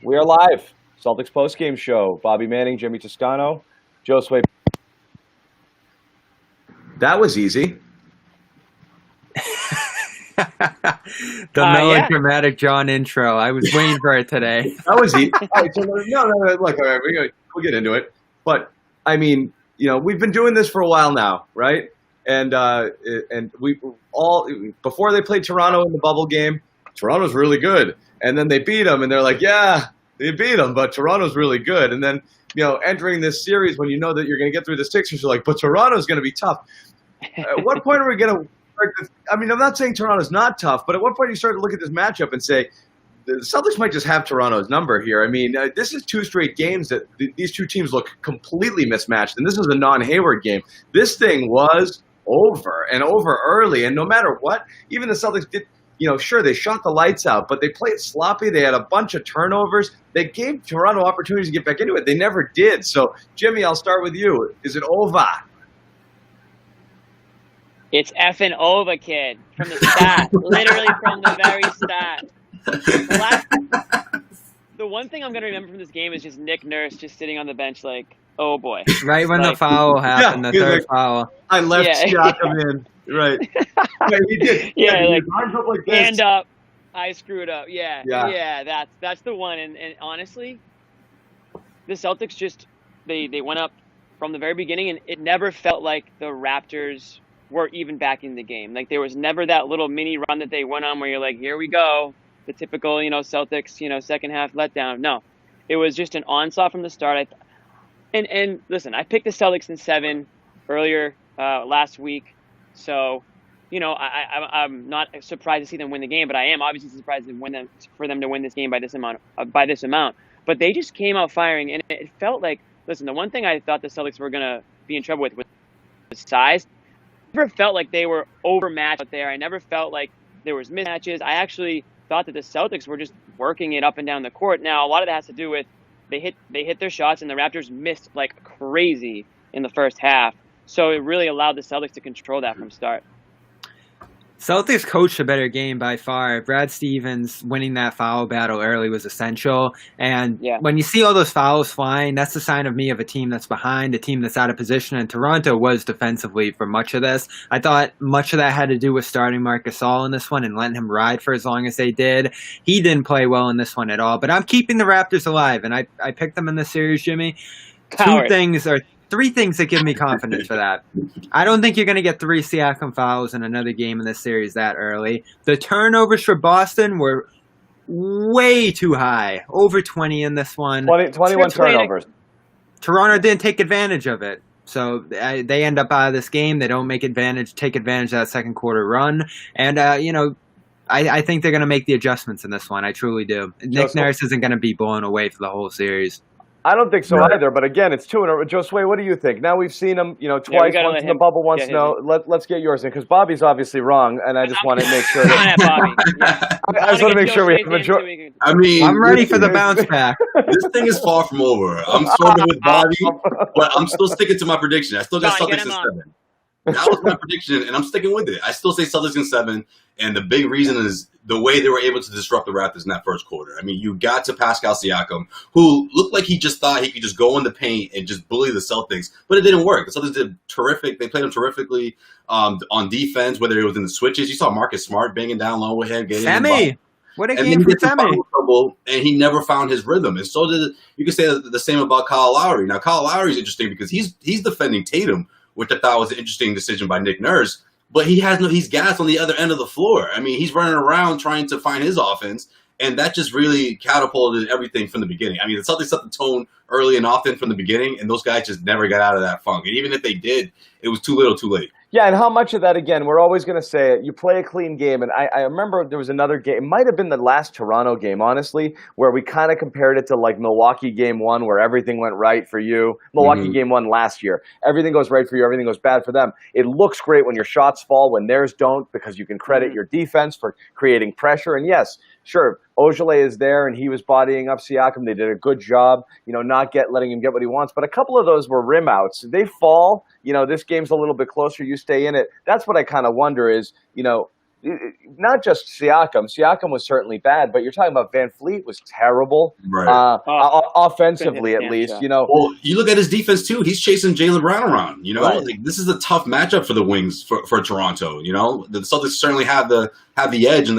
We are live. Celtics Post Game Show. Bobby Manning, Jimmy Toscano, Josue. That was easy. The melodramatic John intro. I was waiting for it today. That was easy. All right, so no. Look, all right, we'll get into it. But I mean, we've been doing this for a while now, right? And we all before they played Toronto in the bubble game, Toronto's really good, and then they beat them, and they're like, yeah, they beat them, but Toronto's really good. And then entering this series when you know that you're going to get through the Sixers, you're like, but Toronto's going to be tough. At what point are we going to? I mean, I'm not saying Toronto's not tough, but at what point do you start to look at this matchup and say, the Celtics might just have Toronto's number here? I mean, this is 2 straight games that these two teams look completely mismatched, and this is a non-Hayward game. This thing was over, and over early, and no matter what, even the Celtics did, sure, they shot the lights out, but they played sloppy. They had a bunch of turnovers. They gave Toronto opportunities to get back into it. They never did. So, Jimmy, I'll start with you. Is it over? It's effing over, kid. From the start. Literally from the very start. The one thing I'm going to remember from this game is just Nick Nurse just sitting on the bench like, oh, boy. Right when the foul happened, the third foul. I left Siakam in. Right. Yeah, he did. Yeah, like arms up like this. Hand up. I screwed up. Yeah, that's the one. And honestly, the Celtics just, they went up from the very beginning, and it never felt like the Raptors were even back in the game. Like, there was never that little mini run that they went on where you're like, here we go, the typical, Celtics, second half letdown. No, it was just an onslaught from the start. And listen, I picked the Celtics in 7 earlier last week, so I'm not surprised to see them win the game, but I am obviously surprised for them to win this game by this amount. But they just came out firing, and it felt like, listen, the one thing I thought the Celtics were gonna be in trouble with was size. Never felt like they were overmatched out there. I never felt like there was mismatches. I actually thought that the Celtics were just working it up and down the court. Now, a lot of that has to do with they hit their shots, and the Raptors missed like crazy in the first half. So it really allowed the Celtics to control that from start. Celtics coached a better game by far. Brad Stevens winning that foul battle early was essential. And when you see all those fouls flying, that's the sign of a team that's behind, a team that's out of position. And Toronto was defensively for much of this. I thought much of that had to do with starting Marc Gasol in this one and letting him ride for as long as they did. He didn't play well in this one at all. But I'm keeping the Raptors alive, and I picked them in this series, Jimmy. Coward. 3 things that give me confidence for that. I don't think you're going to get 3 Siakam fouls in another game in this series that early. The turnovers for Boston were way too high. Over 20 in this one. 21 turnovers. Toronto didn't take advantage of it. So they end up out of this game. They don't take advantage of that second quarter run. And, I think they're going to make the adjustments in this one. I truly do. Nick Nurse isn't going to be blown away for the whole series. I don't think so either, but again, it's 2 in a row. Josue, what do you think? Now we've seen him, twice, once in the bubble, once no. Let's get yours in, because Bobby's obviously wrong, and I just want to make sure that I just want to make sure we have majority. I mean, I'm ready for the bounce back. This thing is far from over. I'm sort of with Bobby, but I'm still sticking to my prediction. I still got Celtics in 7. That was my prediction, and I'm sticking with it. I still say Celtics in 7, and the big reason is the way they were able to disrupt the Raptors in that first quarter. I mean, you got to Pascal Siakam, who looked like he just thought he could just go in the paint and just bully the Celtics, but it didn't work. The Celtics did terrific. They played him terrifically on defense, whether it was in the switches. You saw Marcus Smart banging down low with him. Sammy! What a game for Sammy! And he never found his rhythm. And so did you could say the same about Kyle Lowry. Now, Kyle Lowry is interesting because he's defending Tatum, which I thought was an interesting decision by Nick Nurse. But he's gassed on the other end of the floor. I mean, he's running around trying to find his offense, and that just really catapulted everything from the beginning. I mean, the Celtics set the tone early and often from the beginning, and those guys just never got out of that funk. And even if they did, it was too little too late. Yeah, and how much of that, again, we're always going to say it. You play a clean game, and I remember there was another game. It might have been the last Toronto game, honestly, where we kind of compared it to like Milwaukee Game 1, where everything went right for you. Milwaukee Game 1 last year. Everything goes right for you. Everything goes bad for them. It looks great when your shots fall, when theirs don't, because you can credit your defense for creating pressure. And yes, sure, Ojale is there, and he was bodying up Siakam. They did a good job, not letting him get what he wants. But a couple of those were rim outs. They fall. This game's a little bit closer. You stay in it. That's what I kind of wonder is, not just Siakam. Siakam was certainly bad, but you're talking about Van Fleet was terrible. Right. Offensively, at least, you know. Well, you look at his defense too. He's chasing Jaylen Brown around. You know, Right. like, this is a tough matchup for the wings for Toronto. You know, the Celtics certainly have the edge in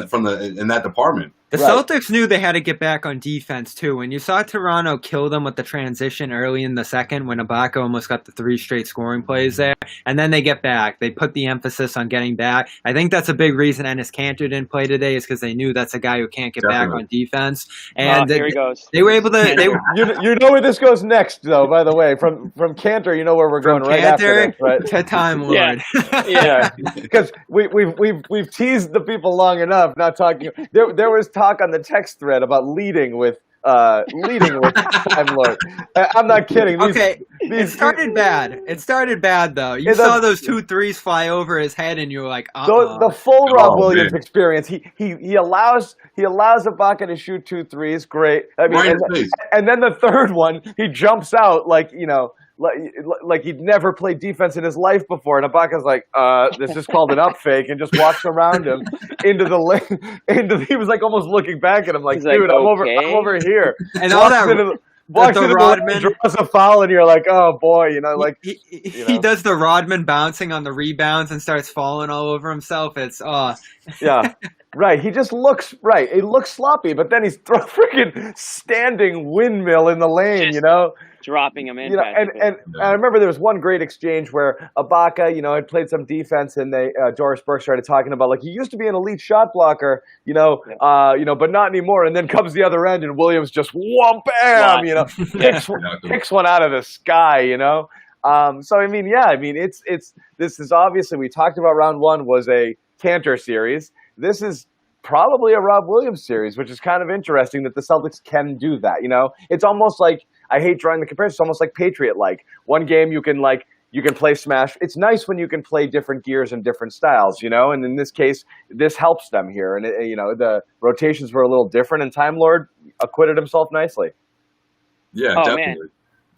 that department. The Celtics knew they had to get back on defense, too. When you saw Toronto kill them with the transition early in the second when Ibaka almost got the 3 straight scoring plays there, and then they get back. They put the emphasis on getting back. I think that's a big reason Enes Kanter didn't play today is because they knew that's a guy who can't get back on defense. And here he goes. They were able to... You know where this goes next, though, by the way. From Kanter, you know where we're going right after this, right? To Time Lord. Yeah. Because we've teased the people long enough, not talking... There was talk on the text thread about leading with Time Lord. I'm not kidding. It started bad. It started bad, though. You saw those 2 threes fly over his head, and you were like, The full Rob Williams experience. He allows Ibaka to shoot 2 threes. Great. I mean, and then the third one, he jumps out like, you know, like he'd never played defense in his life before, and Ibaka's like, this is called an up fake, and just walks around him into the lane. He was like almost looking back at him, like, dude, I'm over here, and all that. Walks into Rodman, draws a foul, and you're like, oh boy, you know, like he does the Rodman bouncing on the rebounds and starts falling all over himself. It's yeah. Right, he just looks right. He looks sloppy, but then he's freaking standing windmill in the lane, you know, dropping him in. You know, and I remember there was one great exchange where Ibaka, you know, had played some defense, and Doris Burke started talking about, like, he used to be an elite shot blocker, you know, but not anymore. And then comes the other end, and Williams just bam, you know, picks one out of the sky, you know. So I mean, this is obviously, we talked about round 1 was a Kanter series. This is probably a Rob Williams series, which is kind of interesting that the Celtics can do that. You know, it's almost like, I hate drawing the comparison. It's almost like Patriot-like. One game you can play smash. It's nice when you can play different gears and different styles, you know. And in this case, this helps them here. And you know, the rotations were a little different, and Time Lord acquitted himself nicely. Yeah, definitely. Man.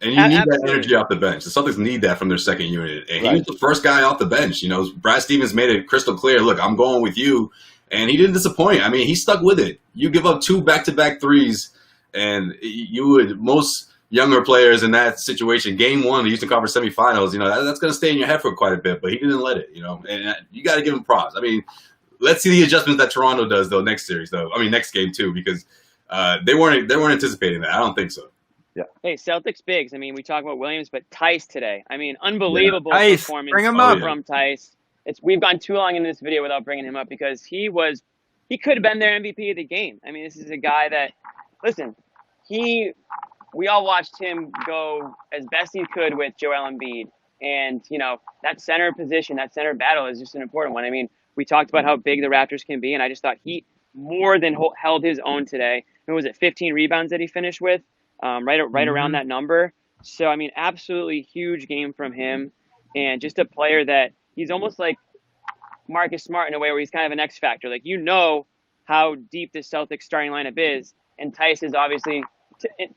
And you need that energy off the bench. The Celtics need that from their second unit. And he was the first guy off the bench. You know, Brad Stevens made it crystal clear, look, I'm going with you. And he didn't disappoint. I mean, he stuck with it. You give up 2 back-to-back threes, and you would, most younger players in that situation, game 1, the Eastern Conference Semifinals, you know, that's going to stay in your head for quite a bit. But he didn't let it, you know. And you got to give him props. I mean, let's see the adjustments that Toronto does, though, next series, though. I mean, next game, too, because they weren't anticipating that. I don't think so. Yeah. Hey, Celtics bigs. I mean, we talk about Williams, but Theis today. I mean, unbelievable performance Bring him up. From Theis. We've gone too long in this video without bringing him up because he could have been their MVP of the game. I mean, this is a guy that, listen, we all watched him go as best he could with Joel Embiid, and you know, that center position, that center battle is just an important one. I mean, we talked about how big the Raptors can be, and I just thought he more than held his own today. Who was it? 15 rebounds that he finished with. Right around that number. So, I mean, absolutely huge game from him, and just a player that he's almost like Marcus Smart in a way where he's kind of an X factor. Like, you know how deep the Celtics starting lineup is, and Theis is obviously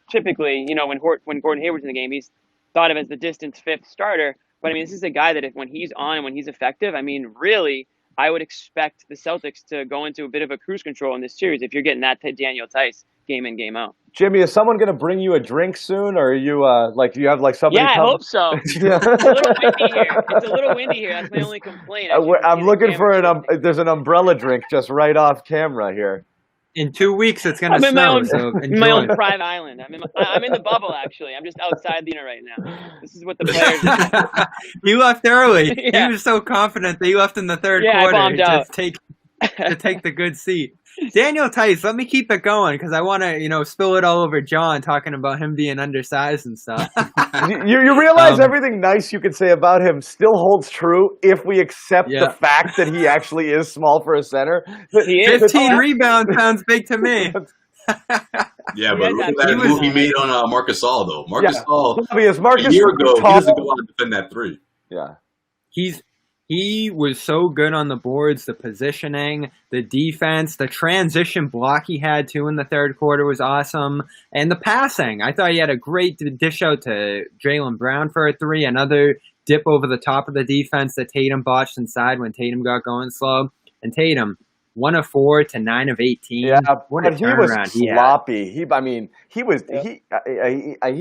typically, you know, when Gordon Hayward's in the game, he's thought of as the distant 5th starter. But I mean, this is a guy that when he's on and when he's effective, I mean, really, I would expect the Celtics to go into a bit of a cruise control in this series if you're getting that Daniel Theis game in, game out. Jimmy, is someone going to bring you a drink soon, or are you do you have like somebody? Yeah, I hope so. It's a little windy here. It's a little windy here. That's my only complaint. I'm looking for there's an umbrella drink just right off camera here. In 2 weeks, it's going to snow. My own private island. I'm in the bubble, actually. I'm just outside the unit right now. This is what the players do. He left early. Yeah. He was so confident that he left in the third quarter to take the good seat. Daniel Theis, let me keep it going because I want to, spill it all over John talking about him being undersized and stuff. You realize everything nice you could say about him still holds true if we accept the fact that he actually is small for a center. 15 rebounds sounds big to me. Yeah, but look at that move he made on Marcus All, though. Marcus All, a year ago, he doesn't go out and defend that 3. Yeah. He was so good on the boards, the positioning, the defense, the transition block he had too in the third quarter was awesome. And the passing, I thought he had a great dish out to Jaylen Brown for a 3, another dip over the top of the defense that Tatum botched inside when Tatum got going slow. And Tatum, 1 of 4 to 9 of 18. Yeah, what a but he was turnaround sloppy. He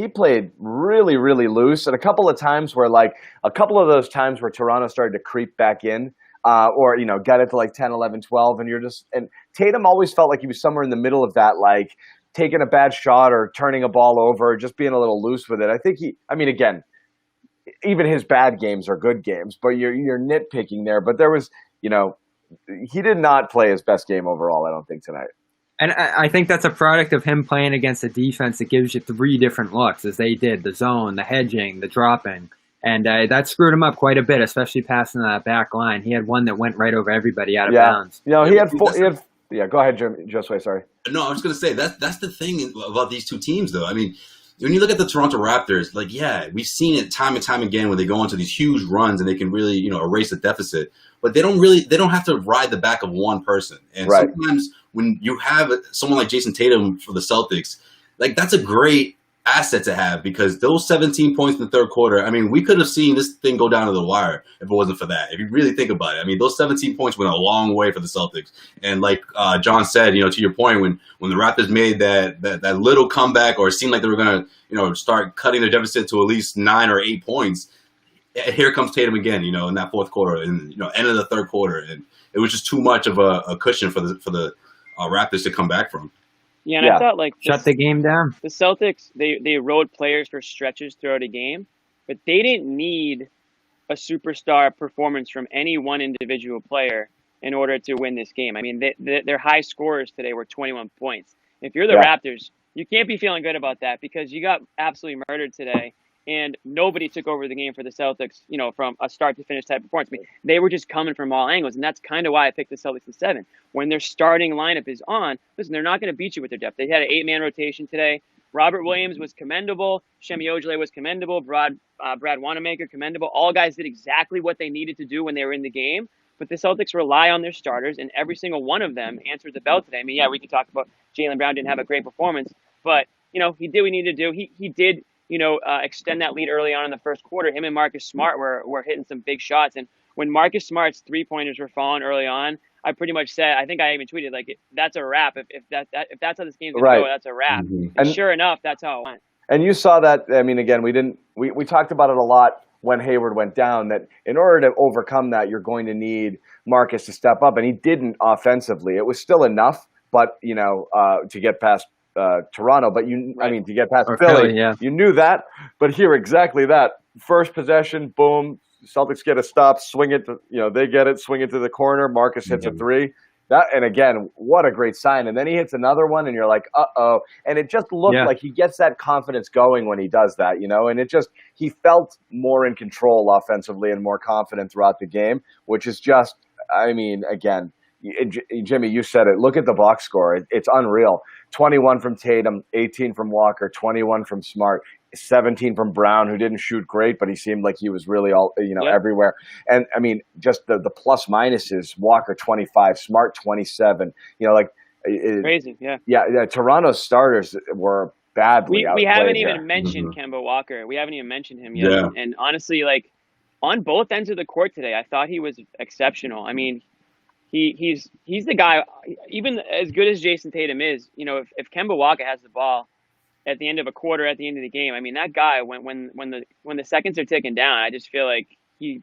played really, really loose. And a couple of times where those times where Toronto started to creep back in, or get it to like 10, 11, 12, and Tatum always felt like he was somewhere in the middle of that, like taking a bad shot or turning a ball over, just being a little loose with it. I think again, even his bad games are good games, but you're nitpicking there. But there was, he did not play his best game overall, I don't think, tonight. And I think that's a product of him playing against a defense that gives you 3 different looks, as they did: the zone, the hedging, the dropping. And that screwed him up quite a bit, especially passing that back line. He had one that went right over everybody out of bounds. He had 4. Go ahead, Josue, sorry. No, I was going to say, that's the thing about these two teams, though. I mean, when you look at the Toronto Raptors, we've seen it time and time again when they go into these huge runs and they can really, erase the deficit. But they don't have to ride the back of one person. And sometimes when you have someone like Jayson Tatum for the Celtics, that's a great asset to have, because those 17 points in the third quarter, I mean, we could have seen this thing go down to the wire if it wasn't for that. If you really think about it, I mean, those 17 points went a long way for the Celtics. And like John said, to your point, when the Raptors made that little comeback, or it seemed like they were going to, start cutting the deficit to at least 9 or 8 points, here comes Tatum again, in that fourth quarter and, end of the third quarter. And it was just too much of a cushion for the Raptors to come back from. Yeah, and I thought shut the game down. The Celtics, they rode players for stretches throughout a game, but they didn't need a superstar performance from any one individual player in order to win this game. I mean, their high scorers today were 21 points. If you're the Raptors, you can't be feeling good about that, because you got absolutely murdered today, and nobody took over the game for the Celtics, from a start to finish type performance. I mean, they were just coming from all angles, and that's kind of why I picked the Celtics in 7. When their starting lineup is on, listen, they're not going to beat you with their depth. They had an 8-man rotation today. Robert Williams was commendable. Semi Ojeleye was commendable. Brad Wanamaker, commendable. All guys did exactly what they needed to do when they were in the game. But the Celtics rely on their starters, and every single one of them answered the bell today. I mean, we can talk about Jaylen Brown didn't have a great performance, but, he did what he needed to do. He did extend that lead early on in the first quarter. Him and Marcus Smart were hitting some big shots. And when Marcus Smart's 3-pointers were falling early on, I pretty much said, I think I even tweeted, that's a wrap. If that's how this game's going to go, that's a wrap. Mm-hmm. And sure enough, that's how it went. And you saw that, I mean, again, we talked about it a lot when Hayward went down, that in order to overcome that, you're going to need Marcus to step up. And he didn't offensively. It was still enough, but, to get past Toronto, but to get past Philly, you knew that. But here, exactly that. First possession, boom, Celtics get a stop, swing it, they get it, swing it to the corner. Marcus hits a 3. And again, what a great sign. And then he hits another one, and you're like, uh-oh. And it just looked like he gets that confidence going when he does that, and he felt more in control offensively and more confident throughout the game, which is just, I mean, again, Jimmy, you said it. Look at the box score. It's unreal. 21 from Tatum, 18 from Walker, 21 from Smart, 17 from Brown, who didn't shoot great, but he seemed like he was really all, everywhere. And I mean, just the plus minuses, Walker 25, Smart 27, crazy. Yeah. Toronto's starters were badly outplayed. We haven't even mentioned Kemba Walker. We haven't even mentioned him yet. Yeah. And honestly, on both ends of the court today, I thought he was exceptional. I mean, he's the guy, even as good as Jayson Tatum is, if Kemba Walker has the ball at the end of a quarter, at the end of the game, I mean, that guy, when the seconds are ticking down, I just feel like he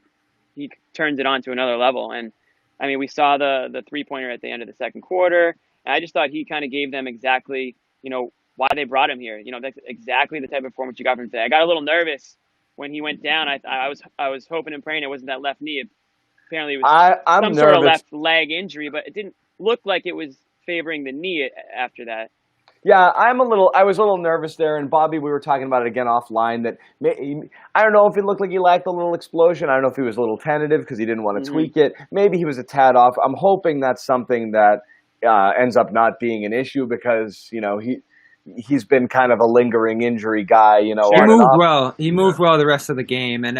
turns it on to another level. And I mean, we saw the 3-pointer at the end of the second quarter, and I just thought he kind of gave them exactly, why they brought him here. That's exactly the type of performance you got from today. I got a little nervous when he went down. I was hoping and praying it wasn't that left knee. Apparently it was some sort of left leg injury, but it didn't look like it was favoring the knee after that. Yeah, I was a little nervous there, and Bobby, we were talking about it again offline, that I don't know if it looked like he lacked a little explosion. I don't know if he was a little tentative because he didn't want to tweak it. Maybe he was a tad off. I'm hoping that's something that ends up not being an issue, because, he's been kind of a lingering injury guy, He moved well. He moved well the rest of the game, and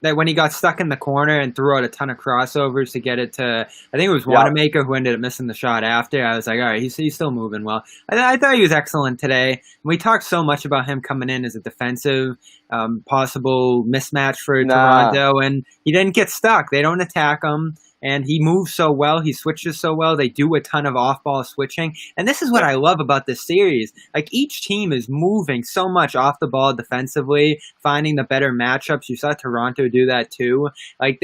that when he got stuck in the corner and threw out a ton of crossovers to get it to, I think it was Wanamaker who ended up missing the shot after. I was like, all right, he's still moving well. I thought he was excellent today. We talked so much about him coming in as a defensive possible mismatch for Toronto, and he didn't get stuck. They don't attack him. and he moves so well. He switches so well. They do a ton of off-ball switching, and this is what I love about this series. Like, each team is moving so much off the ball defensively, finding the better matchups. You saw Toronto do that too. Like,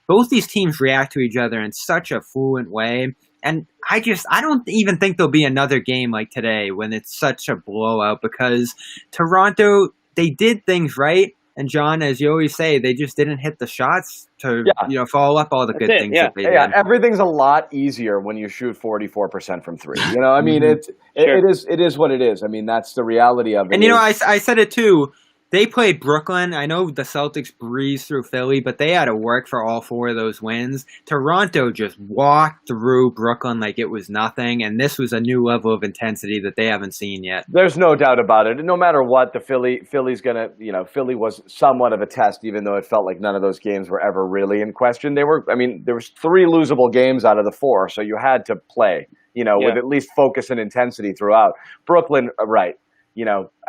both these teams react to each other in such a fluent way. And I don't even think there'll be another game like today when it's such a blowout, because Toronto, they did things right. And John, as you always say, they just didn't hit the shots to follow up all the good things that they did. Yeah, everything's a lot easier when you shoot 44% from three. I mean, it is what it is. I mean, that's the reality of it. And I said it too. They played Brooklyn. I know the Celtics breezed through Philly, but they had to work for all 4 of those wins. Toronto just walked through Brooklyn like it was nothing, and this was a new level of intensity that they haven't seen yet. There's no doubt about it. No matter what, Philly's gonna, Philly was somewhat of a test, even though it felt like none of those games were ever really in question. There was 3 losable games out of the 4, so you had to play, with at least focus and intensity throughout. Brooklyn, right.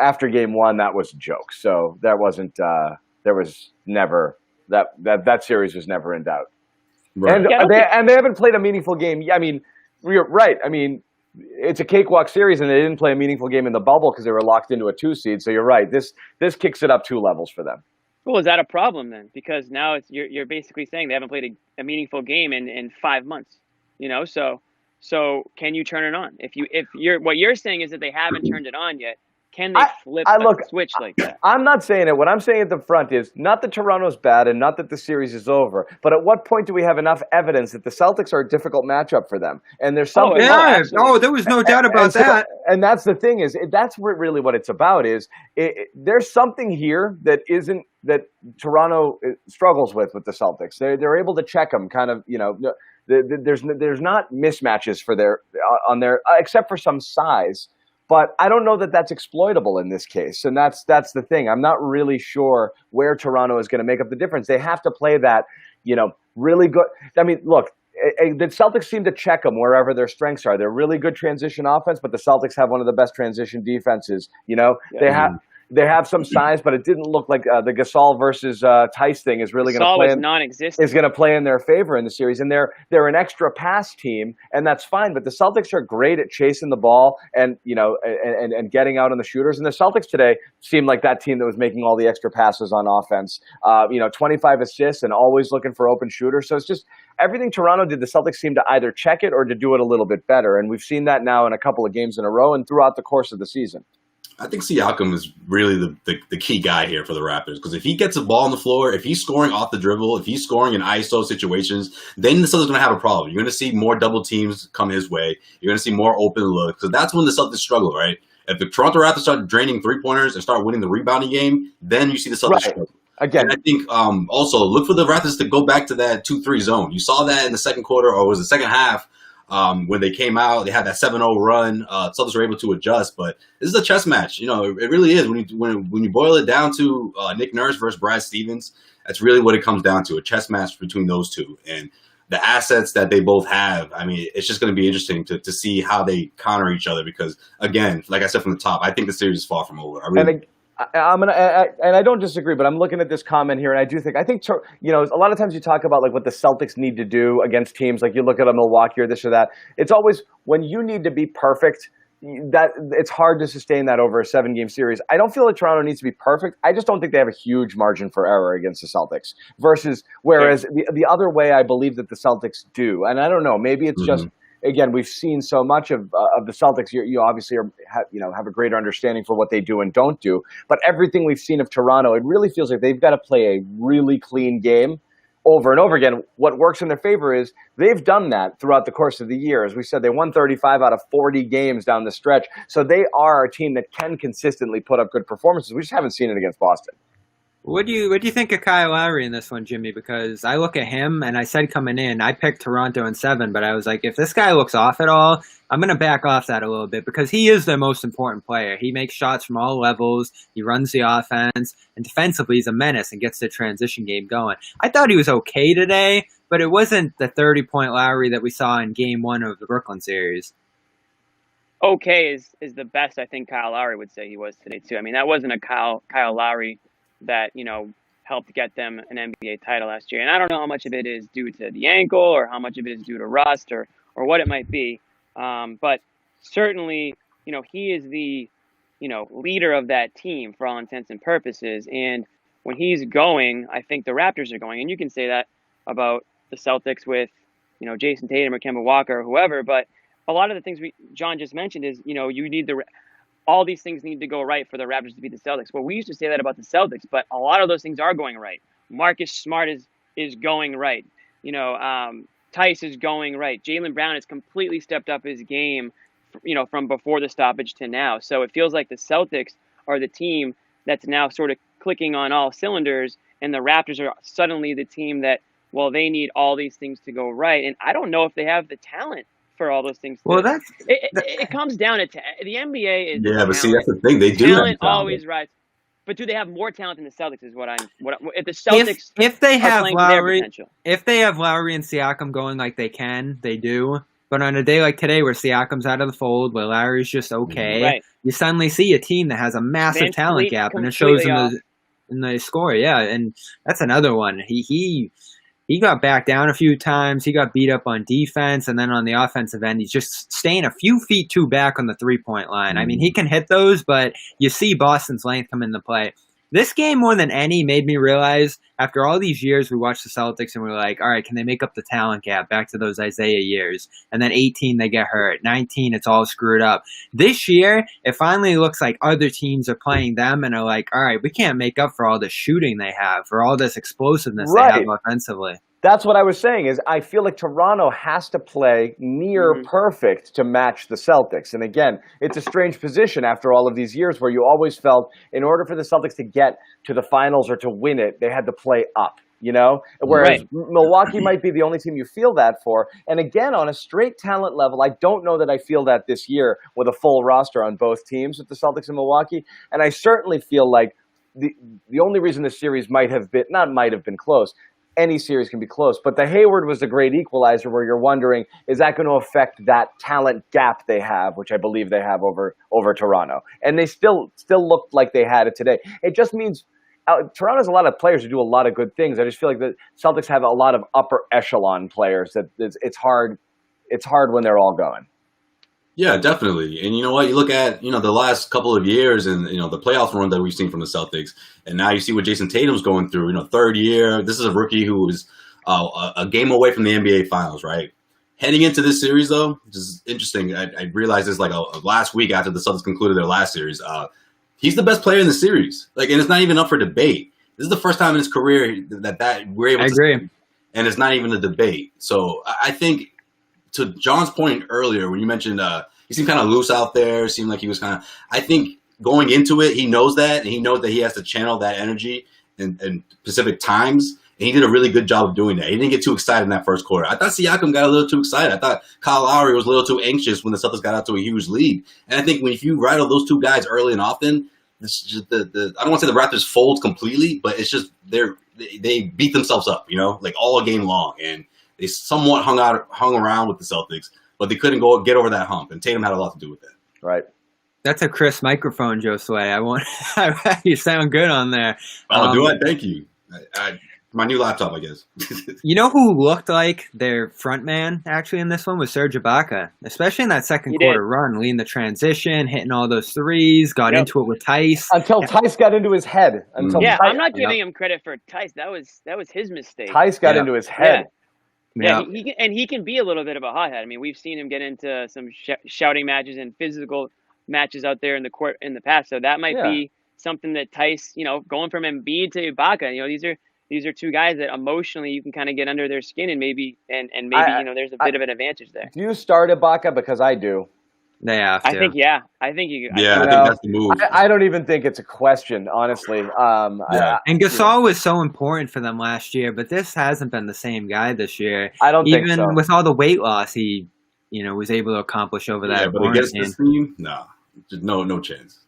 After game 1, that was a joke. So that wasn't, there was never, that series was never in doubt. Right. And they haven't played a meaningful game. I mean, you're right. I mean, it's a cakewalk series, and they didn't play a meaningful game in the bubble because they were locked into a 2 seed. So you're right. This kicks it up 2 levels for them. Well, is that a problem then? Because now you're basically saying they haven't played a meaningful game in 5 months. So can you turn it on? If what you're saying is that they haven't turned it on yet. Can they flip a switch like that? I'm not saying it. What I'm saying at the front is not that Toronto's bad and not that the series is over, but at what point do we have enough evidence that the Celtics are a difficult matchup for them? And there's something. There was no doubt about that. And that's the thing that's really what it's about there's something here that Toronto struggles with the Celtics. They're able to check them kind of, there's not mismatches on their except for some size. But I don't know that that's exploitable in this case. And that's the thing. I'm not really sure where Toronto is going to make up the difference. They have to play that, really good. I mean, look, the Celtics seem to check them wherever their strengths are. They're really good transition offense, but the Celtics have one of the best transition defenses. They have some size, but it didn't look like the Gasol versus Theis thing is really going to play. Non-existent. Is going to play in their favor in the series, and they're an extra pass team, and that's fine. But the Celtics are great at chasing the ball and and getting out on the shooters. And the Celtics today seemed like that team that was making all the extra passes on offense. 25 assists and always looking for open shooters. So it's just everything Toronto did. The Celtics seemed to either check it or to do it a little bit better, and we've seen that now in a couple of games in a row and throughout the course of the season. I think Siakam is really the key guy here for the Raptors, because if he gets a ball on the floor, if he's scoring off the dribble, if he's scoring in ISO situations, then the Celtics are going to have a problem. You're going to see more double teams come his way. You're going to see more open looks. So that's when the Celtics struggle, right? If the Toronto Raptors start draining 3-pointers and start winning the rebounding game, then you see the Celtics struggle. Again, and I think also look for the Raptors to go back to that 2-3 zone. You saw that in the second quarter, or was the second half. When they came out, they had that 7-0 run. Celtics were able to adjust, but this is a chess match. It really is. When you boil it down to Nick Nurse versus Brad Stevens, that's really what it comes down to, a chess match between those two. And the assets that they both have, I mean, it's just going to be interesting to see how they counter each other because, again, like I said from the top, I think the series is far from over. I don't disagree, but I'm looking at this comment here, and I think a lot of times you talk about like what the Celtics need to do against teams, like you look at a Milwaukee or this or that. It's always when you need to be perfect, that it's hard to sustain that over a 7-game series. I don't feel like Toronto needs to be perfect. I just don't think they have a huge margin for error against the Celtics. Whereas the other way, I believe that the Celtics do, and I don't know, maybe it's just. Again, we've seen so much of the Celtics. You obviously have a greater understanding for what they do and don't do. But everything we've seen of Toronto, it really feels like they've got to play a really clean game over and over again. What works in their favor is they've done that throughout the course of the year. As we said, they won 35 out of 40 games down the stretch. So they are a team that can consistently put up good performances. We just haven't seen it against Boston. What do you think of Kyle Lowry in this one, Jimmy? Because I look at him, and I said coming in, I picked Toronto in 7, but I was like, if this guy looks off at all, I'm going to back off that a little bit because he is their most important player. He makes shots from all levels, he runs the offense, and defensively he's a menace and gets the transition game going. I thought he was okay today, but it wasn't the 30-point Lowry that we saw in Game 1 of the Brooklyn series. Okay is the best I think Kyle Lowry would say he was today, too. I mean, that wasn't a Kyle Lowry that, helped get them an NBA title last year. And I don't know how much of it is due to the ankle or how much of it is due to rust or what it might be. But certainly, he is the, leader of that team for all intents and purposes. And when he's going, I think the Raptors are going. And you can say that about the Celtics with, Jayson Tatum or Kemba Walker or whoever. But a lot of the things John just mentioned is, you need all these things need to go right for the Raptors to beat the Celtics. Well, we used to say that about the Celtics, but a lot of those things are going right. Marcus Smart is going right. Theis is going right. Jaylen Brown has completely stepped up his game, from before the stoppage to now. So it feels like the Celtics are the team that's now sort of clicking on all cylinders, and the Raptors are suddenly the team that, well, they need all these things to go right. And I don't know if they have the talent for all those things. Well, it comes down to the NBA is but see, that's the thing. They do talent always rises. But do they have more talent than the Celtics? Is what if the Celtics if they have Lowry, if they have Lowry and Siakam going like they can, they do. But on a day like today, where Siakam's out of the fold, where Lowry's just okay, right. You suddenly see a team that has a massive talent gap, and it shows in the score. Yeah, and that's another one. He got back down a few times. He got beat up on defense, and then on the offensive end, he's just staying a few feet too back on the three-point line. I mean, he can hit those, but you see Boston's length come into play. This game, more than any, made me realize, after all these years, we watched the Celtics, and we were like, all right, can they make up the talent gap back to those Isaiah years? And then 18, they get hurt. 19, it's all screwed up. This year, it finally looks like other teams are playing them and are like, all right, we can't make up for all the shooting they have, for all this explosiveness they have offensively. That's what I was saying, is I feel like Toronto has to play near perfect to match the Celtics. And again, it's a strange position after all of these years where you always felt in order for the Celtics to get to the finals or to win it, they had to play up, Whereas Milwaukee might be the only team you feel that for. And again, on a straight talent level, I don't know that I feel that this year with a full roster on both teams with the Celtics and Milwaukee. And I certainly feel like the only reason this series might have been close. Any series can be close, but the Hayward was a great equalizer where you're wondering, is that going to affect that talent gap they have, which I believe they have over Toronto? And they still looked like they had it today. It just means Toronto has a lot of players who do a lot of good things. I just feel like the Celtics have a lot of upper echelon players that it's hard when they're all going. Yeah, definitely. And you know what? You look at, the last couple of years and, the playoff run that we've seen from the Celtics. And now you see what Jayson Tatum's going through, third year. This is a rookie who is a game away from the NBA Finals, right? Heading into this series, though, which is interesting. I realized this last week after the Celtics concluded their last series. He's the best player in the series. And it's not even up for debate. This is the first time in his career that we're able to agree. And it's not even a debate. So I think, to John's point earlier, when you mentioned he seemed kind of loose out there, seemed like he was kind of, I think going into it, he knows that, and he knows that he has to channel that energy in specific times, and he did a really good job of doing that. He didn't get too excited in that first quarter. I thought Siakam got a little too excited. I thought Kyle Lowry was a little too anxious when the Celtics got out to a huge lead. And I think if you rattle those two guys early and often, this is just I don't want to say the Raptors fold completely, but it's just they beat themselves up, all game long, and they somewhat hung around with the Celtics, but they couldn't get over that hump, and Tatum had a lot to do with that. Right. That's a crisp microphone, Josue. You sound good on there. Oh, do I? Thank you. My new laptop, I guess. You know who looked like their front man actually in this one was Serge Ibaka, especially in that second quarter run, leading the transition, hitting all those threes, got into it with Theis. Until Theis got into his head. I'm not giving him credit for Theis. That was his mistake. Theis got into his head. Yeah, he can be a little bit of a hothead. I mean, we've seen him get into some shouting matches and physical matches out there in the court in the past. So that might be something that Theis, going from Embiid to Ibaka, these are two guys that emotionally you can kind of get under their skin and maybe there's a bit of an advantage there. Do you start Ibaka? Because I do. They have to. I think I think you. I think that's the move. I don't even think it's a question, honestly. And Gasol was so important for them last year, but this hasn't been the same guy this year. I don't think so. Even with all the weight loss he, was able to accomplish over that. Yeah, but against this team, no chance.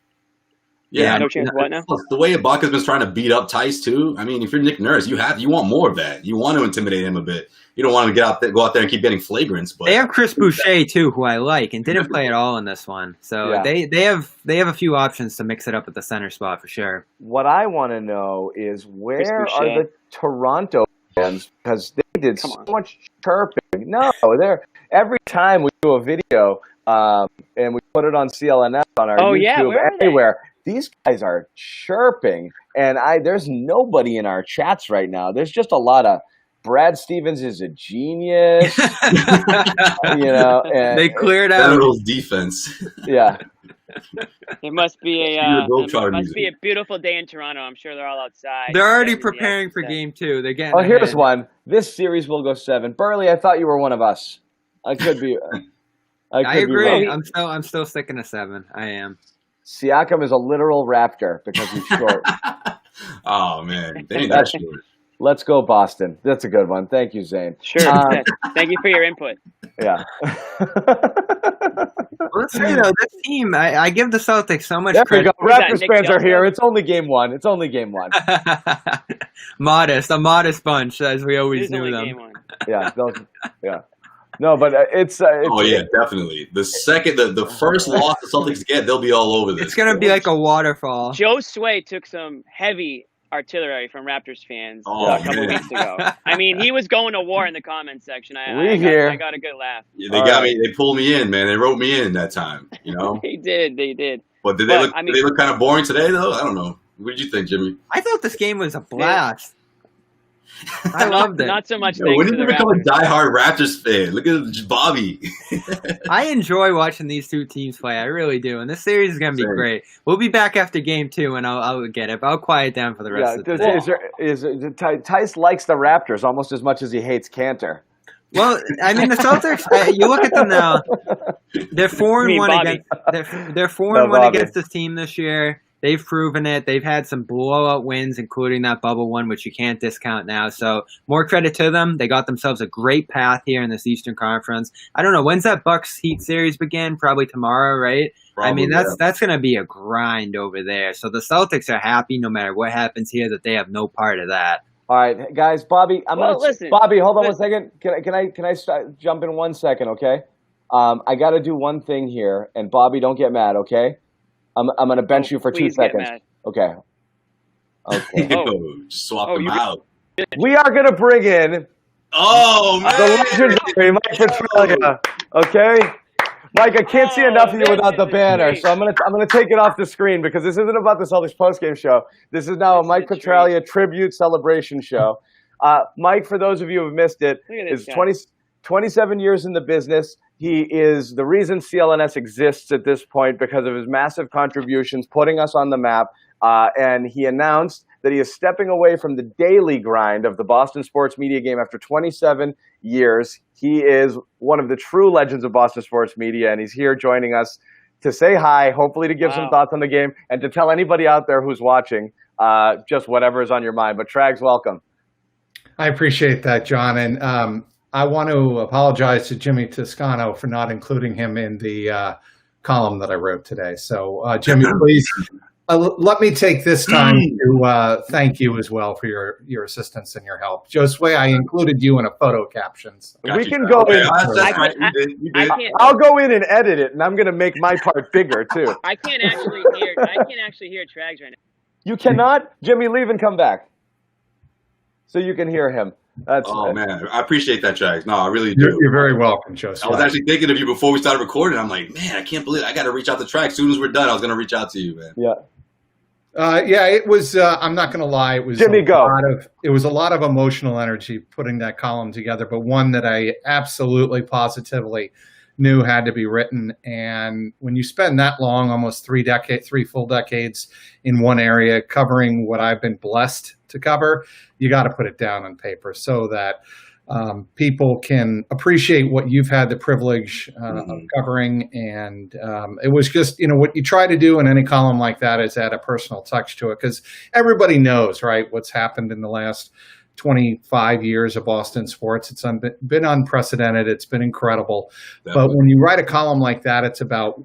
Yeah, no chance. What now? The way Ibaka's been trying to beat up Theis too. I mean, if you're Nick Nurse, you want more of that. You want to intimidate him a bit. You don't want him to go out there and keep getting flagrants. But they have Chris Boucher too, who I like, and didn't play at all in this one. So they have a few options to mix it up at the center spot for sure. What I want to know is where are the Toronto fans, because they did so much chirping. No, they're every time we do a video and we put it on CLNS on our YouTube anywhere. These guys are chirping, and there's nobody in our chats right now. There's just a lot of Brad Stevens is a genius, and they cleared out General's defense. Yeah, it must be a beautiful day in Toronto. I'm sure they're all outside. They're already preparing for game 2. They're getting. Here's one. This series will go 7. Burley, I thought you were one of us. I could be. I agree. I'm still sticking to 7. I am. Siakam is a literal Raptor because he's short. Oh man, they ain't that short. Let's go Boston. That's a good one. Thank you, Zane. Sure. Thank you for your input. Yeah. Let's say though, this team, I give the Celtics so much credit. There we go. Raptors fans are here. It's only game 1. A modest bunch, as we always knew them. Yeah. No, but it's yeah, definitely. The first loss the Celtics get, they'll be all over this. It's gonna be like a waterfall. Josue took some heavy artillery from Raptors fans a couple weeks ago. I mean, he was going to war in the comments section. I got a good laugh. Yeah, they got me. They pulled me in, man. They wrote me in that time. They did. But did they look kind of boring today, though? I don't know. What did you think, Jimmy? I thought this game was a blast. I loved it. Not so much. When did you become a diehard Raptors fan? Look at Bobby. I enjoy watching these two teams play. I really do, and this series is gonna be great. We'll be back after game 2, and I'll get it. But I'll quiet down for the rest of the day. Theis likes the Raptors almost as much as he hates Cantor. Well, I mean the Celtics. You look at them now; they're 4-1 against. They're 4-1 against this team this year. They've proven it. They've had some blowout wins, including that bubble one, which you can't discount now. So more credit to them. They got themselves a great path here in this Eastern Conference. I don't know. When's that Bucks Heat series begin? Probably tomorrow, right? Probably, I mean, that's going to be a grind over there. So the Celtics are happy no matter what happens here that they have no part of that. All right, guys. Bobby, Bobby, hold on 1 second. Can I jump in 1 second, okay? I got to do one thing here, and Bobby, don't get mad, okay? I'm going to bench you for 2 seconds. Okay. Swap them out. We are going to bring in the legendary Mike Petralia. Okay? Mike, I can't see enough of you without the banner, so I'm gonna take it off the screen because this isn't about the Celtics Post Game Show. This is now a Mike Petralia tribute celebration show. Mike, for those of you who have missed it, is 27 years in the business. He is the reason CLNS exists at this point because of his massive contributions, putting us on the map. And he announced that he is stepping away from the daily grind of the Boston sports media game after 27 years. He is one of the true legends of Boston sports media, and he's here joining us to say hi, hopefully to give some thoughts on the game, and to tell anybody out there who's watching just whatever is on your mind. But Trags, welcome. I appreciate that, John. And I want to apologize to Jimmy Toscano for not including him in the column that I wrote today. So, Jimmy, please let me take this time to thank you as well for your assistance and your help. Josue, I included you in a photo captions. We can go in. I'll go in and edit it, and I'm going to make my part bigger too. I can't actually hear Trags right now. You cannot? Jimmy, leave and come back so you can hear him. Man, I appreciate that, Trags. No, I really do. You're very welcome, Josue. I was actually thinking of you before we started recording. I'm like, man, I can't believe I got to reach out to Trags. As soon as we're done, I was going to reach out to you, man. Yeah. It was. I'm not going to lie. It was Jimmy, it was a lot of emotional energy putting that column together, but one that I absolutely, positively knew had to be written. And when you spend that long, almost 3 full decades in one area, covering what I've been blessed to cover, you got to put it down on paper so that people can appreciate what you've had the privilege of covering. And it was just, what you try to do in any column like that is add a personal touch to it, because everybody knows, right, what's happened in the last 25 years of Boston sports. It's been unprecedented. It's been incredible. Definitely. But when you write a column like that, it's about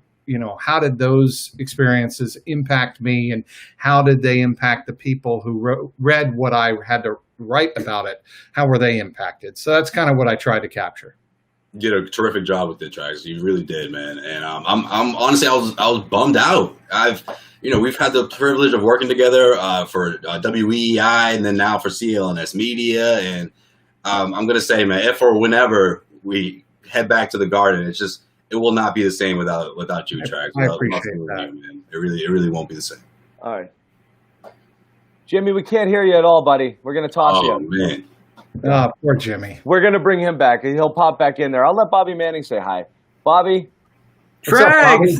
how did those experiences impact me, and how did they impact the people who read what I had to write about it? How were they impacted? So that's kind of what I tried to capture. You did a terrific job with it, Trax. You really did, man. And I'm honestly, I was bummed out. We've had the privilege of working together for WEEI and then now for CLNS Media. And I'm gonna say, man, if or whenever we head back to the Garden, it will not be the same without you, Trax. I appreciate that. You, man. It really won't be the same. All right, Jimmy, we can't hear you at all, buddy. We're gonna toss you. Oh man. Oh, poor Jimmy. We're going to bring him back. He'll pop back in there. I'll let Bobby Manning say hi. Bobby. Trags!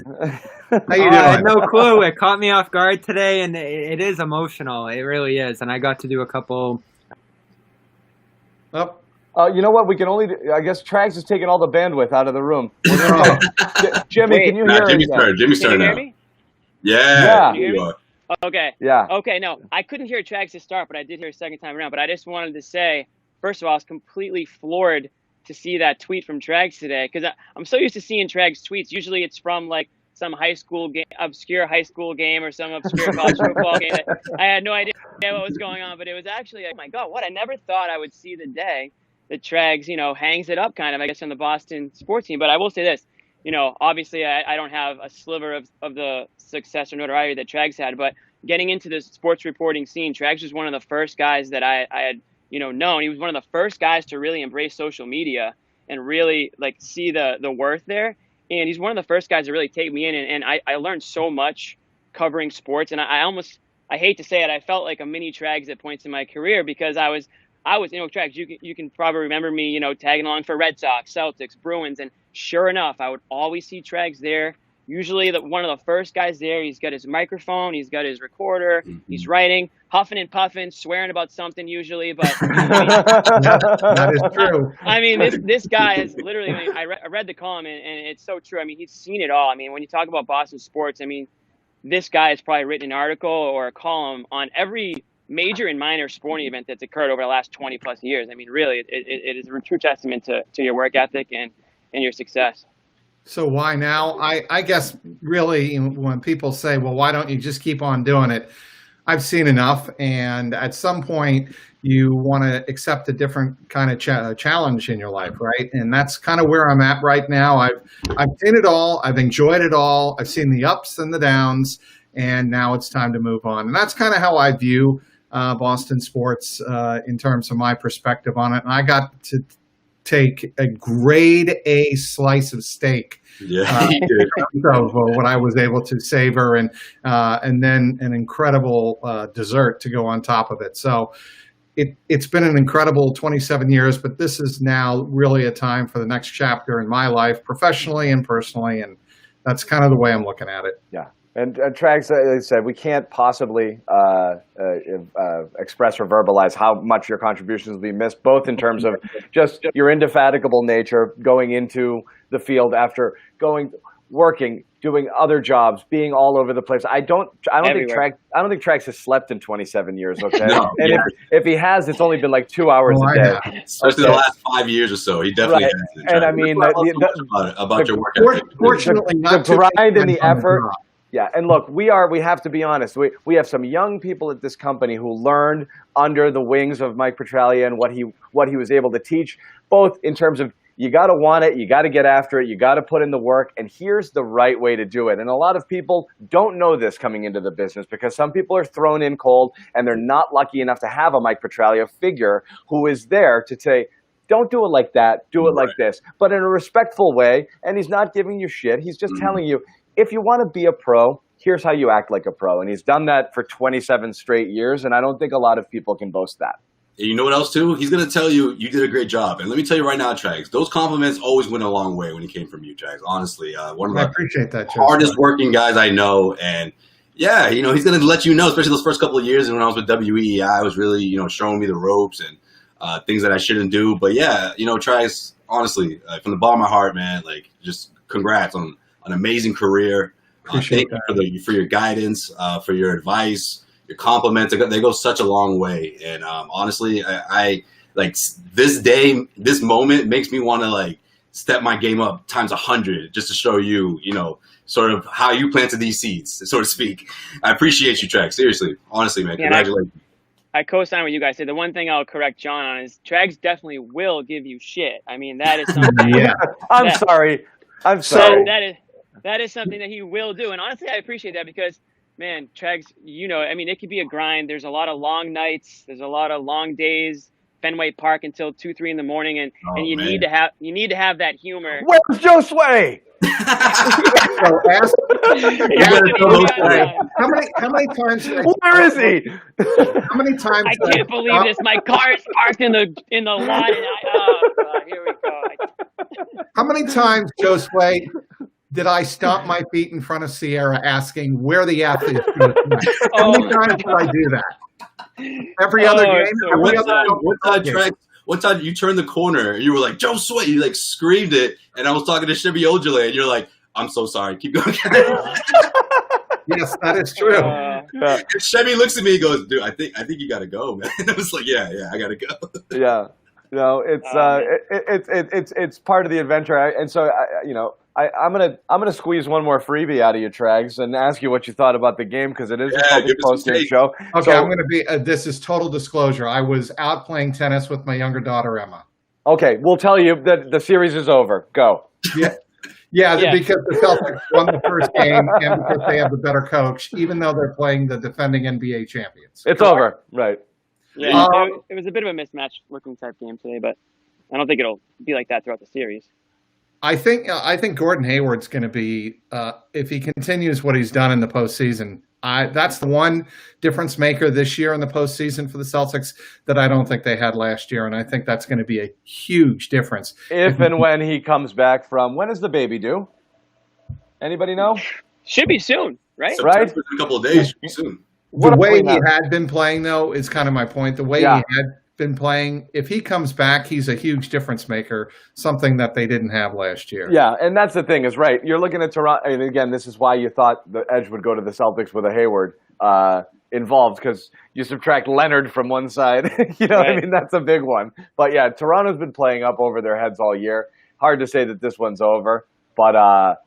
How you doing? I had no clue. It caught me off guard today, and it is emotional. It really is. And I got to do a couple. Oh. You know what? We can only. I guess Trags is taking all the bandwidth out of the room. Jimmy, Wait, can you hear me? Jimmy's turn now. Yeah. Can you hear me? Okay. Yeah. Okay, no. I couldn't hear Trags to start, but I did hear a second time around. But I just wanted to say, first of all, I was completely floored to see that tweet from Trags today, because I'm so used to seeing Trags tweets. Usually it's from like some obscure high school game or some obscure college football game. I had no idea what was going on, but it was actually, oh my God, what? I never thought I would see the day that Trags, hangs it up kind of, I guess, on the Boston sports team. But I will say this, obviously I don't have a sliver of the success or notoriety that Trags had, but getting into the sports reporting scene, Trags was one of the first guys that I had known. He was one of the first guys to really embrace social media and really like see the worth there. And he's one of the first guys to really take me in. And I learned so much covering sports. And I hate to say it, I felt like a mini Trags at points in my career, because I was, Trags, you can probably remember me, tagging along for Red Sox, Celtics, Bruins. And sure enough, I would always see Trags there. Usually one of the first guys there. He's got his microphone, he's got his recorder, he's writing, huffing and puffing, swearing about something usually. But that is true. I mean, this guy has literally. I read the column, and it's so true. I mean, he's seen it all. I mean, when you talk about Boston sports, I mean, this guy has probably written an article or a column on every major and minor sporting event that's occurred over the last 20 plus years. I mean, really, it is a true testament to your work ethic and your success. So why now? I guess really when people say, well, why don't you just keep on doing it? I've seen enough. And at some point you want to accept a different kind of challenge in your life, right? And that's kind of where I'm at right now. I've seen it all. I've enjoyed it all. I've seen the ups and the downs, and now it's time to move on. And that's kind of how I view Boston sports in terms of my perspective on it. And I got to take a grade A slice of steak. Yeah, of what I was able to savor, and then an incredible dessert to go on top of it. So it's been an incredible 27 years, but this is now really a time for the next chapter in my life, professionally and personally, and that's kind of the way I'm looking at it. Yeah. And Trags, like I said, we can't possibly express or verbalize how much your contributions will be missed, both in terms of just your indefatigable nature going into the field after working, doing other jobs, being all over the place. I don't think Trags has slept in 27 years. Okay, no, and yeah. if he has, it's only been like 2 hours a day. Especially the last 5 years or so. He definitely has. And I mean, about your work ethic. Fortunately, not the grind and the effort. Yeah, and look, we have to be honest. We have some young people at this company who learned under the wings of Mike Petralia and what he was able to teach, both in terms of you got to want it, you got to get after it, you got to put in the work, and here's the right way to do it. And a lot of people don't know this coming into the business, because some people are thrown in cold and they're not lucky enough to have a Mike Petralia figure who is there to say, don't do it like that, do it like this, but in a respectful way. And he's not giving you shit. He's just telling you, if you want to be a pro, here's how you act like a pro. And he's done that for 27 straight years, and I don't think a lot of people can boast that. And you know what else, too? He's going to tell you did a great job. And let me tell you right now, Trags, those compliments always went a long way when he came from you, Trags, honestly. One of I the appreciate that, hardest working guys I know. And, yeah, he's going to let you know, especially those first couple of years when I was with WEEI, I was really, showing me the ropes and things that I shouldn't do. But, yeah, Trags, honestly, from the bottom of my heart, man, like, just congrats on an amazing career. Thank you for your guidance, for your advice. Your compliments, they go such a long way. And honestly, I like this day, this moment makes me want to like step my game up times 100 just to show you, sort of how you planted these seeds, so to speak. I appreciate you, Trags. Seriously, honestly, man, congratulations. I co-sign what you guys say. The one thing I'll correct John on is Trags definitely will give you shit. I mean, that is something. I'm sorry. That is something that he will do. And honestly, I appreciate that because, man, Trags, I mean, it could be a grind. There's a lot of long nights. There's a lot of long days. Fenway Park until 2-3 in the morning, and you need to have that humor. Where's Josue? How many times? Where is he? How many times? I can't believe this. My car is parked in the lot, and here we go. How many times, Josue, did I stomp my feet in front of Sierra asking where the athletes go? How many times did I do that? Every other game. One time you turned the corner, you were like, Josue, you like screamed it, and I was talking to Chevy Ojale, and you're like, I'm so sorry, keep going. Yes, that is true. Chevy looks at me and goes, dude, I think you gotta go, man. I was like, yeah, I gotta go. Yeah. No, it's part of the adventure, and so I'm gonna squeeze one more freebie out of you, Trags, and ask you what you thought about the game because it is a Celtics Post Game Show. Okay, I'm gonna be. This is total disclosure. I was out playing tennis with my younger daughter Emma. Okay, we'll tell you that the series is over. Go. Yeah, because the Celtics won the first game and because they have the better coach, even though they're playing the defending NBA champions. It's over, right? Yeah, it was a bit of a mismatch looking type game today, but I don't think it'll be like that throughout the series. I think Gordon Hayward's going to be, if he continues what he's done in the postseason, that's the one difference maker this year in the postseason for the Celtics that I don't think they had last year, and I think that's going to be a huge difference. If and when he comes back from, when is the baby due? Anybody know? Should be soon, right? Right? A couple of days, should be soon. The way he had been playing, though, is kind of my point. The way he had been playing, if he comes back, he's a huge difference maker, something that they didn't have last year. Yeah, and that's the thing is, right, you're looking at Toronto, and again, this is why you thought the edge would go to the Celtics with a Hayward involved, because you subtract Leonard from one side. I mean, that's a big one. But yeah, Toronto's been playing up over their heads all year. Hard to say that this one's over. But,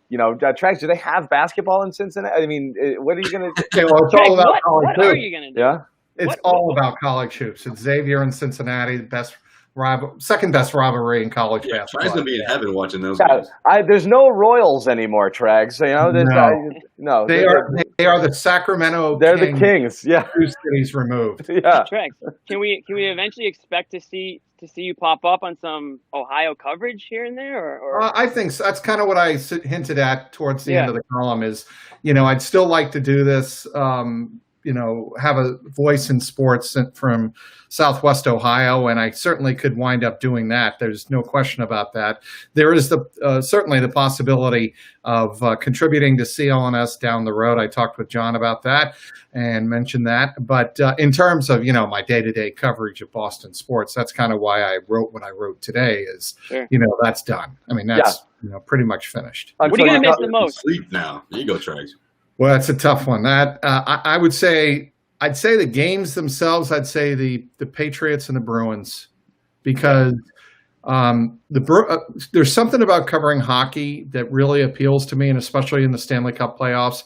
Trax, do they have basketball in Cincinnati? I mean, what are you going to do? Okay, well, it's all about college hoops. What are you going to do? Yeah? It's all about college hoops. It's Xavier and Cincinnati, second best rivalry in college basketball. Trags going to be in heaven watching those games. There's no Royals anymore, Trags. No. They are the Sacramento They're Kings, the Kings, 2 cities removed. Yeah. Trags, can we eventually expect to see you pop up on some Ohio coverage here and there? Or? I think so. That's kind of what I hinted at towards the end of the column is, I'd still like to do this, have a voice in sports from Southwest Ohio, and I certainly could wind up doing that. There's no question about that. There is certainly the possibility of contributing to CLNS down the road. I talked with John about that and mentioned that. But in terms of, my day-to-day coverage of Boston sports, that's kind of why I wrote what I wrote today is, that's done. I mean, that's pretty much finished. What are you going to miss the most? Sleep now. There you go, Trags. Well, that's a tough one. That I would say, I'd say the games themselves. I'd say the Patriots and the Bruins, because there's something about covering hockey that really appeals to me, and especially in the Stanley Cup playoffs.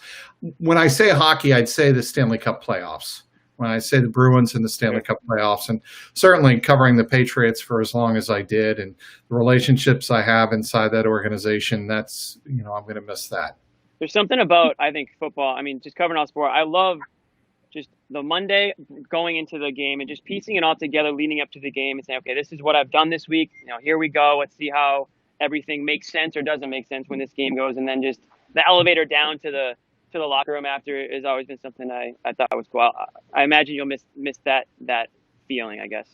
When I say hockey, I'd say the Stanley Cup playoffs. When I say the Bruins and the Stanley Cup playoffs, and certainly covering the Patriots for as long as I did, and the relationships I have inside that organization, that's I'm going to miss that. There's something about, I think, football. I mean, just covering all sport. I love just the Monday going into the game and just piecing it all together leading up to the game and saying, okay, this is what I've done this week. Here we go. Let's see how everything makes sense or doesn't make sense when this game goes. And then just the elevator down to the locker room after has always been something I thought was cool. I imagine you'll miss that feeling, I guess.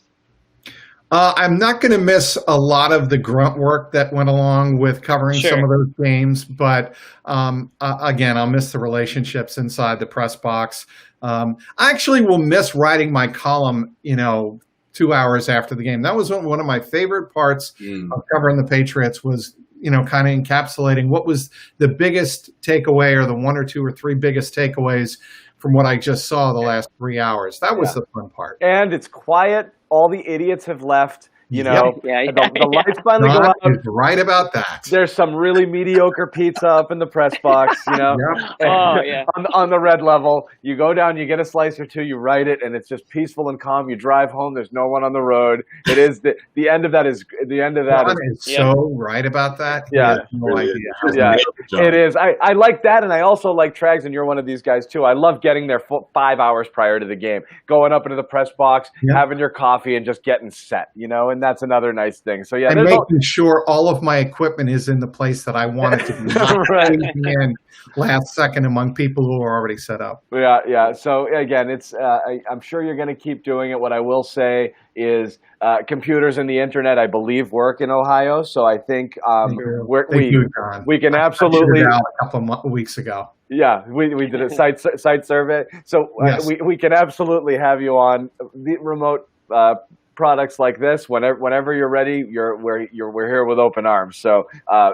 I'm not going to miss a lot of the grunt work that went along with covering some of those games, but again, I'll miss the relationships inside the press box. I actually will miss writing my column, 2 hours after the game. That was one of my favorite parts of covering the Patriots was, kind of encapsulating what was the biggest takeaway or the 1 or 2 or 3 biggest takeaways from what I just saw the last 3 hours. That was the fun part. And it's quiet. All the idiots have left. You know, the lights finally go out. Is right about that. There's some really mediocre pizza up in the press box, you know. On the red level, you go down, you get a slice or two, you write it, and it's just peaceful and calm. You drive home. There's no one on the road. It is the end of that is the end of that. John is so right about that. Yeah, no idea. It is. I like that, and I also like Trags, and you're one of these guys too. I love getting there 5 hours prior to the game, going up into the press box, having your coffee, and just getting set, you know. And that's another nice thing. So and making sure all of my equipment is in the place that I want it to be. Right. And last second among people who are already set up. Yeah. So again, it's I'm sure you're going to keep doing it. What I will say is computers and the internet, I believe, work in Ohio. So I think we can absolutely. A couple of weeks ago. Yeah, we did a site survey. So we can absolutely have you on the remote products like this whenever you're ready. We're here with open arms. So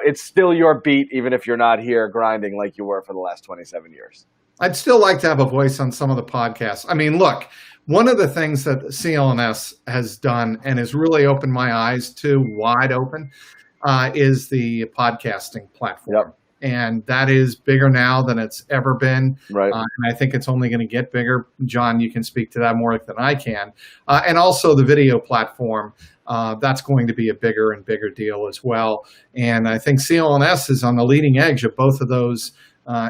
it's still your beat, even if you're not here grinding like you were for the last 27 years. I'd still like to have a voice on some of the podcasts. I mean, look, one of the things that CLNS has done and has really opened my eyes to wide open is the podcasting platform. Yep. And that is bigger now than it's ever been. Right. And I think it's only going to get bigger. John, you can speak to that more than I can. And also the video platform, that's going to be a bigger and bigger deal as well. And I think CLNS is on the leading edge of both of those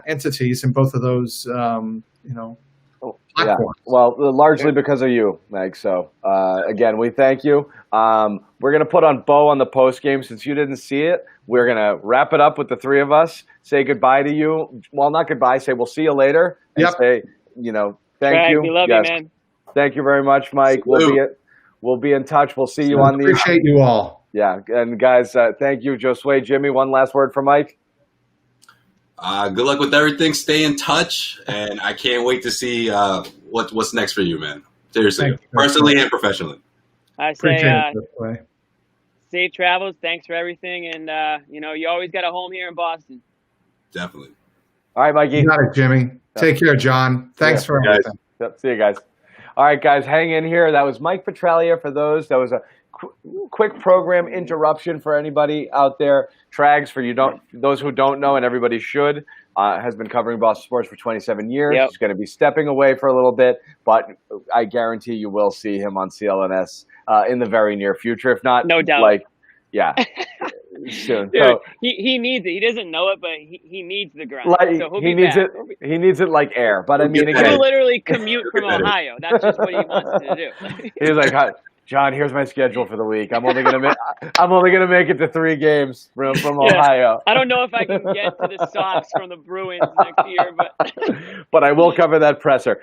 entities and both of those, platforms. Well, largely because of you, Meg. So, again, we thank you. We're going to put on Bo on the post game since you didn't see it. We're going to wrap it up with the three of us, say goodbye to you. Well, not goodbye, say we'll see you later. And say, thank you. We love you, man. Thank you very much, Mike. We'll be in touch. We'll see you on the. Appreciate you all. Yeah. And guys, thank you, Josue. Jimmy, one last word for Mike. Good luck with everything. Stay in touch. And I can't wait to see what's next for you, man. Seriously. Personally and professionally. I say safe travels. Thanks for everything. And, you always got a home here in Boston. Definitely. All right, Mikey. You got it, Jimmy. Take care, John. Thanks for everything. See you guys. All right, guys, hang in here. That was Mike Petralia for those. That was a quick program interruption for anybody out there. Trags, for those who don't know, and everybody should, has been covering Boston sports for 27 years. He's going to be stepping away for a little bit, but I guarantee you will see him on CLNS in the very near future. If not, no doubt. Soon. Dude, so he needs it. He doesn't know it, but he needs the grind. So he needs it. He needs it like air. But I mean, again, he'll literally commute from Ohio. That's just what he wants to do. He's like, John, here's my schedule for the week. I'm only gonna make it to 3 games from Ohio. I don't know if I can get to the Sox from the Bruins next year, but I will cover that presser.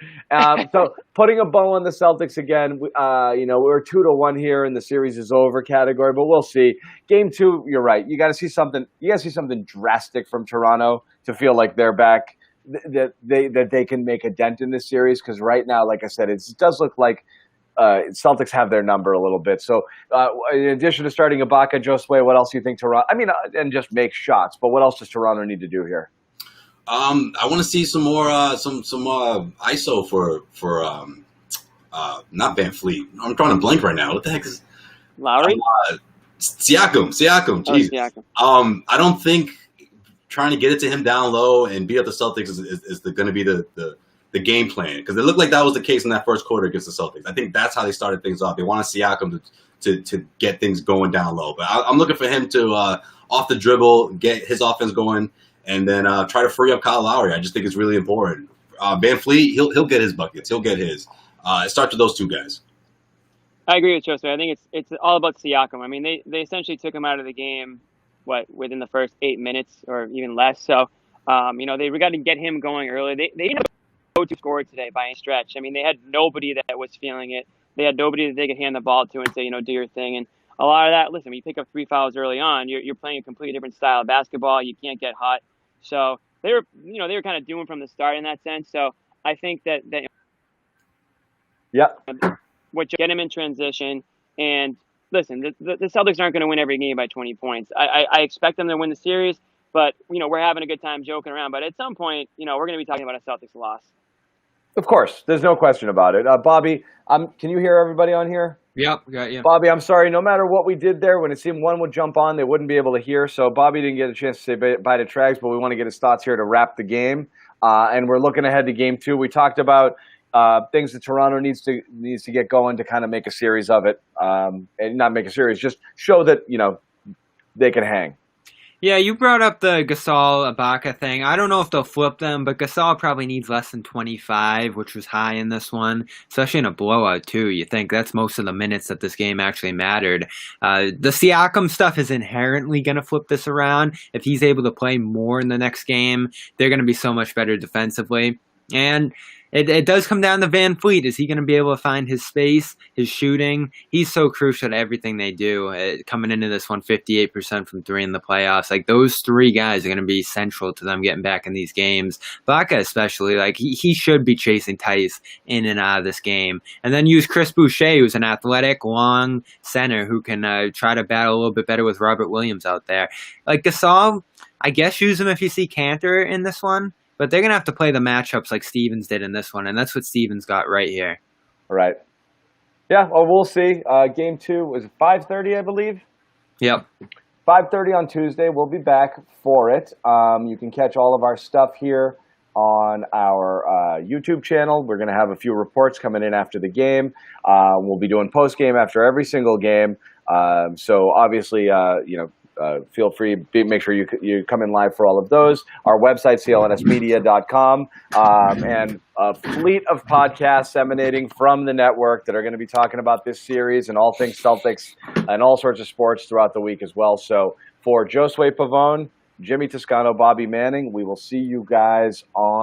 So putting a bow on the Celtics again. We're 2-1 here, and the series is over category. But we'll see. Game 2, you're right. You got to see something. You got to see something drastic from Toronto to feel like they're back. That they can make a dent in this series. Because right now, like I said, it does look like. Celtics have their number a little bit. So, in addition to starting Ibaka, Josue, what else do you think Toronto? I mean, and just make shots. But what else does Toronto need to do here? I want to see some more ISO for not Van Fleet. I'm trying to blank right now. What the heck is Lowry? Siakam. Jesus. Siakam. I don't think trying to get it to him down low and beat up the Celtics is going to be the game plan, because it looked like that was the case in that first quarter against the Celtics. I think that's how they started things off. They wanted Siakam to get things going down low. But I'm looking for him to, off the dribble, get his offense going, and then try to free up Kyle Lowry. I just think it's really important. Van Fleet, he'll get his buckets. He'll get his. It starts with those two guys. I agree with Josue. I think it's all about Siakam. I mean, they essentially took him out of the game, within the first 8 minutes or even less. So, they got to get him going early. They didn't have to score today by any stretch. I mean, they had nobody that was feeling it. They had nobody that they could hand the ball to and say, do your thing. And a lot of that, listen, when you pick up 3 fouls early on, you're playing a completely different style of basketball. You can't get hot. So they were kind of doomed from the start in that sense. So I think that what you get him in transition. And listen, the Celtics aren't going to win every game by 20 points. I expect them to win the series, but we're having a good time joking around. But at some point, we're going to be talking about a Celtics loss. Of course, there's no question about it. Bobby, can you hear everybody on here? Yep, got you. Bobby, I'm sorry. No matter what we did there, when it seemed one would jump on, they wouldn't be able to hear. So Bobby didn't get a chance to say bye to Trags, but we want to get his thoughts here to wrap the game. And we're looking ahead to Game 2. We talked about things that Toronto needs to get going to kind of make a series of it, and not make a series, just show that they can hang. Yeah, you brought up the Gasol Ibaka thing. I don't know if they'll flip them, but Gasol probably needs less than 25, which was high in this one, especially in a blowout too. You think that's most of the minutes that this game actually mattered. The Siakam stuff is inherently going to flip this around. If he's able to play more in the next game, they're going to be so much better defensively. And it does come down to Van Fleet. Is he going to be able to find his space, his shooting? He's so crucial to everything they do. Coming into this one, 58% from three in the playoffs. Like, those three guys are going to be central to them getting back in these games. Baca especially, like, he should be chasing Theis in and out of this game. And then use Chris Boucher, who's an athletic, long center who can try to battle a little bit better with Robert Williams out there. Like, Gasol, I guess use him if you see Cantor in this one. But they're going to have to play the matchups like Stevens did in this one, and that's what Stevens got right here. Right. Yeah, well, we'll see. Game 2 was 5:30, I believe? Yep. 5:30 on Tuesday. We'll be back for it. You can catch all of our stuff here on our YouTube channel. We're going to have a few reports coming in after the game. We'll be doing post-game after every single game. So obviously, feel free, make sure you come in live for all of those. Our website, clnsmedia.com, and a fleet of podcasts emanating from the network that are going to be talking about this series and all things Celtics and all sorts of sports throughout the week as well. So for Josue Pavon, Jimmy Toscano, Bobby Manning, we will see you guys on